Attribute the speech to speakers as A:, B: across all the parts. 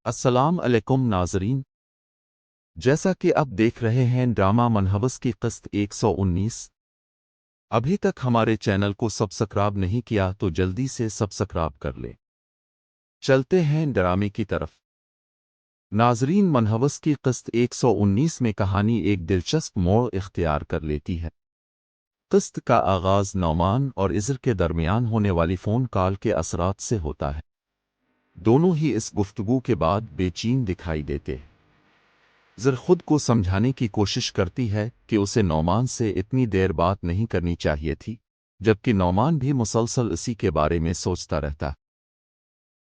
A: السلام علیکم ناظرین، جیسا کہ آپ دیکھ رہے ہیں ڈرامہ منحوس کی قسط 119۔ ابھی تک ہمارے چینل کو سبسکرائب نہیں کیا تو جلدی سے سبسکرائب کر لیں۔ چلتے ہیں ڈرامے کی طرف۔ ناظرین، منحوس کی قسط 119 میں کہانی ایک دلچسپ موڑ اختیار کر لیتی ہے۔ قسط کا آغاز نعمان اور عذر کے درمیان ہونے والی فون کال کے اثرات سے ہوتا ہے۔ دونوں ہی اس گفتگو کے بعد بے چین دکھائی دیتے ہیں۔ عذر خود کو سمجھانے کی کوشش کرتی ہے کہ اسے نعمان سے اتنی دیر بات نہیں کرنی چاہیے تھی، جبکہ نعمان بھی مسلسل اسی کے بارے میں سوچتا رہتا۔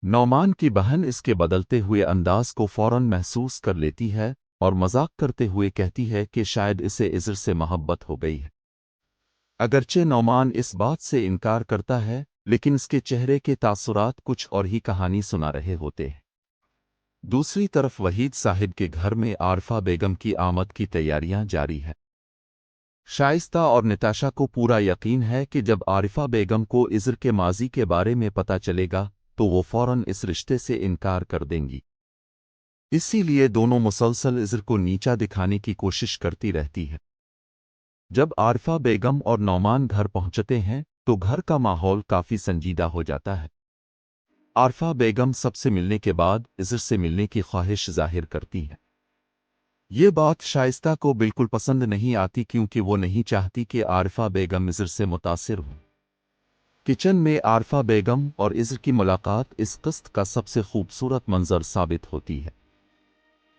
A: نعمان کی بہن اس کے بدلتے ہوئے انداز کو فوراً محسوس کر لیتی ہے اور مذاق کرتے ہوئے کہتی ہے کہ شاید اسے عذر سے محبت ہو گئی ہے۔ اگرچہ نعمان اس بات سے انکار کرتا ہے، لیکن اس کے چہرے کے تاثرات کچھ اور ہی کہانی سنا رہے ہوتے ہیں۔ دوسری طرف وحید صاحب کے گھر میں عارفہ بیگم کی آمد کی تیاریاں جاری ہیں۔ شائستہ اور نتاشا کو پورا یقین ہے کہ جب عارفہ بیگم کو عذر کے ماضی کے بارے میں پتہ چلے گا تو وہ فوراً اس رشتے سے انکار کر دیں گی۔ اسی لیے دونوں مسلسل عذر کو نیچا دکھانے کی کوشش کرتی رہتی ہے۔ جب عارفہ بیگم اور نعمان گھر پہنچتے ہیں تو گھر کا ماحول کافی سنجیدہ ہو جاتا ہے۔ عارفہ بیگم سب سے ملنے کے بعد عذر سے ملنے کی خواہش ظاہر کرتی ہے۔ یہ بات شائستہ کو بالکل پسند نہیں آتی کیونکہ وہ نہیں چاہتی کہ عارفہ بیگم عذر سے متاثر ہو۔ کچن میں عارفہ بیگم اور عذر کی ملاقات اس قسط کا سب سے خوبصورت منظر ثابت ہوتی ہے۔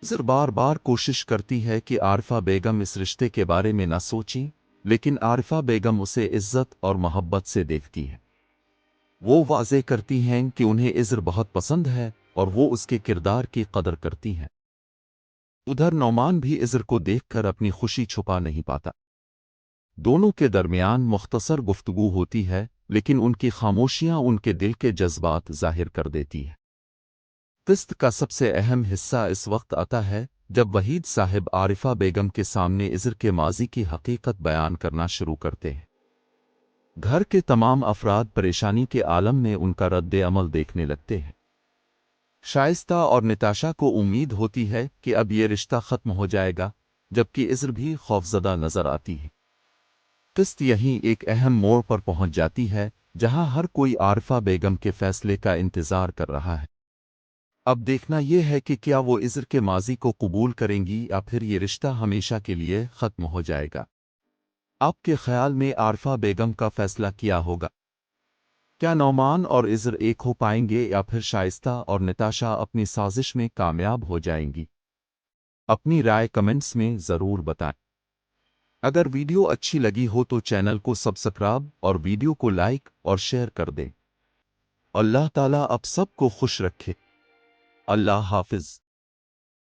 A: عذر بار بار کوشش کرتی ہے کہ عارفہ بیگم اس رشتے کے بارے میں نہ سوچیں، لیکن عارفہ بیگم اسے عزت اور محبت سے دیکھتی ہے۔ وہ واضح کرتی ہیں کہ انہیں عذر بہت پسند ہے اور وہ اس کے کردار کی قدر کرتی ہیں۔ ادھر نعمان بھی عذر کو دیکھ کر اپنی خوشی چھپا نہیں پاتا۔ دونوں کے درمیان مختصر گفتگو ہوتی ہے، لیکن ان کی خاموشیاں ان کے دل کے جذبات ظاہر کر دیتی ہیں۔ قسط کا سب سے اہم حصہ اس وقت آتا ہے جب وحید صاحب عارفہ بیگم کے سامنے عذر کے ماضی کی حقیقت بیان کرنا شروع کرتے ہیں۔ گھر کے تمام افراد پریشانی کے عالم میں ان کا رد عمل دیکھنے لگتے ہیں۔ شائستہ اور نتاشا کو امید ہوتی ہے کہ اب یہ رشتہ ختم ہو جائے گا، جبکہ عذر بھی خوفزدہ نظر آتی ہے۔ قسط یہیں ایک اہم موڑ پر پہنچ جاتی ہے جہاں ہر کوئی عارفہ بیگم کے فیصلے کا انتظار کر رہا ہے۔ اب دیکھنا یہ ہے کہ کیا وہ عذر کے ماضی کو قبول کریں گی یا پھر یہ رشتہ ہمیشہ کے لیے ختم ہو جائے گا۔ آپ کے خیال میں عارفہ بیگم کا فیصلہ کیا ہوگا؟ کیا نعمان اور عذر ایک ہو پائیں گے یا پھر شائستہ اور نتاشا اپنی سازش میں کامیاب ہو جائیں گی؟ اپنی رائے کمنٹس میں ضرور بتائیں۔ اگر ویڈیو اچھی لگی ہو تو چینل کو سبسکرائب اور ویڈیو کو لائک اور شیئر کر دیں۔ اللہ تعالیٰ آپ سب کو خوش رکھے۔ اللہ حافظ۔